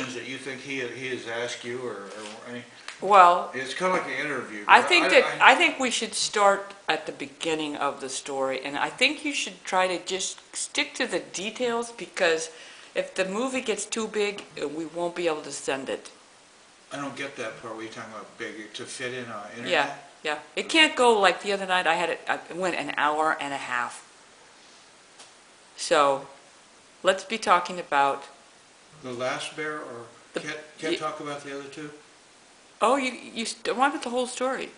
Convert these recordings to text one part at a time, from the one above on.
questions that you think he has asked you, or any? Well, It's kind of like an interview. I think we should start at the beginning of the story, and I think you should try to just stick to the details, because if the movie gets too big, we won't be able to send it. I don't get that part. What are you talking about? Big to fit in on internet? Yeah, yeah. It can't go like the other night. I went an hour and a half. So, let's be talking about. The last bear, or can't talk about the other two? Oh, you wanted the whole story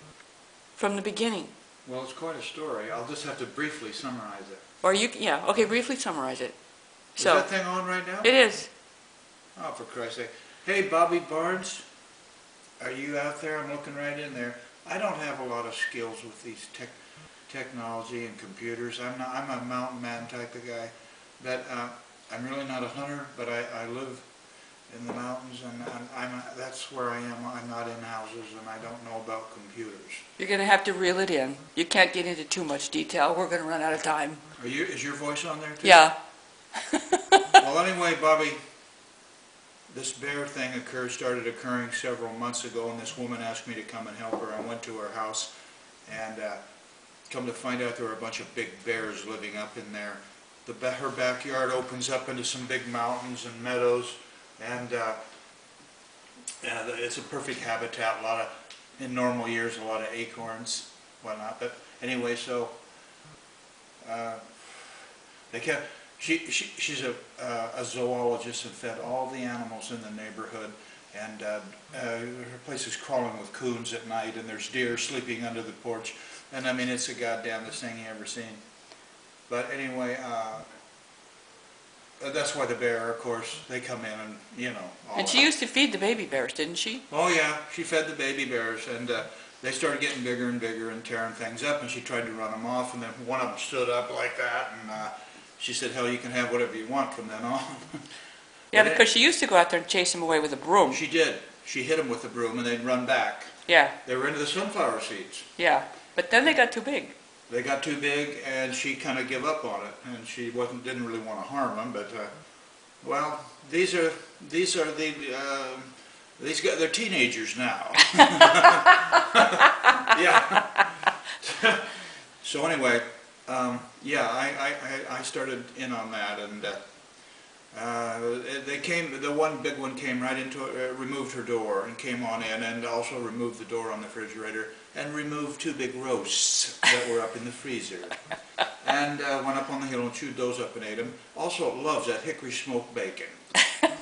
from the beginning. Well, it's quite a story. I'll just have to briefly summarize it. Or yeah, okay, briefly summarize it. Is that thing on right now? It is. Oh, for Christ's sake. Hey, Bobby Barnes, are you out there? I'm looking right in there. I don't have a lot of skills with these technology and computers. I'm a mountain man type of guy. But I'm really not a hunter, but I live in the mountains, and that's where I am. I'm not in houses, and I don't know about computers. You're going to have to reel it in. You can't get into too much detail. We're going to run out of time. Is your voice on there too? Yeah. Well, anyway, Bobby, this bear thing started occurring several months ago, and this woman asked me to come and help her. I went to her house, and come to find out there were a bunch of big bears living up in there. Her backyard opens up into some big mountains and meadows, and it's a perfect habitat. In normal years, a lot of acorns, whatnot. But anyway, so she's a zoologist and fed all the animals in the neighborhood, and her place is crawling with coons at night, and there's deer sleeping under the porch, and I mean, it's the goddamnest thing you ever seen. But anyway, that's why the bear, of course, they come in and, And she used to feed the baby bears, didn't she? Oh yeah, she fed the baby bears, and they started getting bigger and bigger and tearing things up, and she tried to run them off, and then one of them stood up like that, and she said, hell, you can have whatever you want from then on. Yeah, because she used to go out there and chase them away with a broom. She did. She hit them with the broom, and they'd run back. Yeah. They were into the sunflower seeds. Yeah, but then they got too big. They got too big, and she kind of gave up on it, and she didn't really want to harm them. But well, they're teenagers now. Yeah. So anyway, yeah, I started in on that, and the one big one came right into it, removed her door and came on in, and also removed the door on the refrigerator, and removed 2 big roasts that were up in the freezer, and went up on the hill and chewed those up and ate them. Also loves that hickory smoked bacon.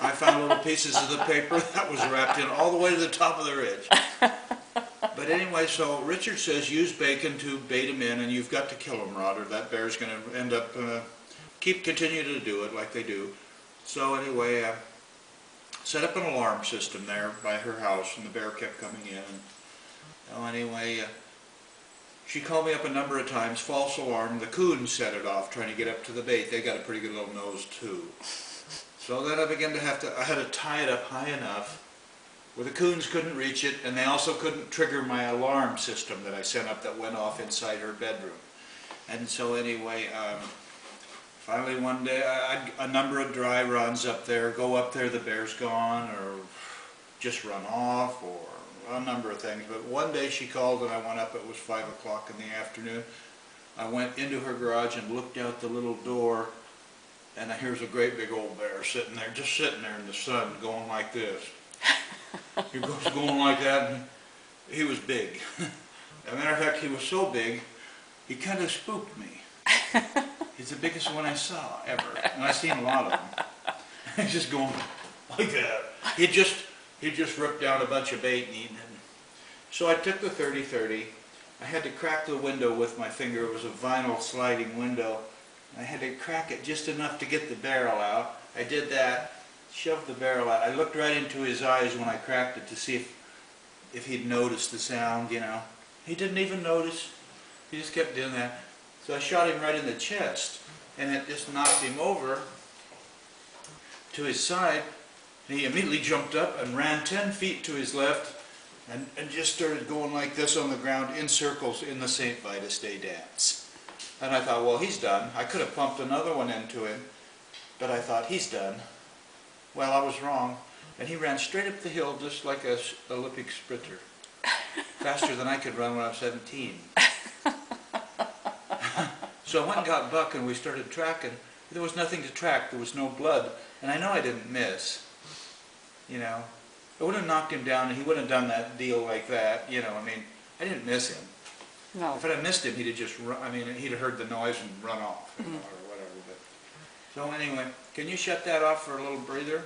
I found little pieces of the paper that was wrapped in all the way to the top of the ridge. But anyway, so Richard says use bacon to bait him in, and you've got to kill him, Rod, or that bear's going to end up continue to do it like they do. So anyway, set up an alarm system there by her house, and the bear kept coming in. And, anyway, she called me up a number of times, false alarm. The coons set it off trying to get up to the bait. They got a pretty good little nose too. So then I began to I had to tie it up high enough where the coons couldn't reach it, and they also couldn't trigger my alarm system that I sent up that went off inside her bedroom. And so anyway, finally one day, a number of dry runs up there, go up there, the bear's gone, or just run off, or a number of things. But one day she called and I went up, it was 5 o'clock in the afternoon. I went into her garage and looked out the little door, and here's a great big old bear sitting there, just sitting there in the sun, going like this. He was going like that, and he was big. As a matter of fact, he was so big, he kind of spooked me. He's the biggest one I saw ever, and I've seen a lot of them. He's just going like that. He just ripped down a bunch of bait and eaten it. So I took the 30-30. I had to crack the window with my finger. It was a vinyl sliding window. I had to crack it just enough to get the barrel out. I did that, shoved the barrel out. I looked right into his eyes when I cracked it to see if he'd noticed the sound, He didn't even notice. He just kept doing that. So I shot him right in the chest, and it just knocked him over to his side. And he immediately jumped up and ran 10 feet to his left, and just started going like this on the ground in circles in the St. Vitus Day dance. And I thought, well, he's done. I could have pumped another one into him, but I thought, he's done. Well, I was wrong. And he ran straight up the hill just like a Olympic sprinter. Faster than I could run when I was 17. So I went and got Buck and we started tracking. There was nothing to track. There was no blood. And I know I didn't miss. You know. I would have knocked him down and he wouldn't have done that deal like that. You know, I mean, I didn't miss him. No. If I had missed him, he'd have just run, I mean, he'd have heard the noise and run off, you know, or whatever. But. So anyway, can you shut that off for a little breather?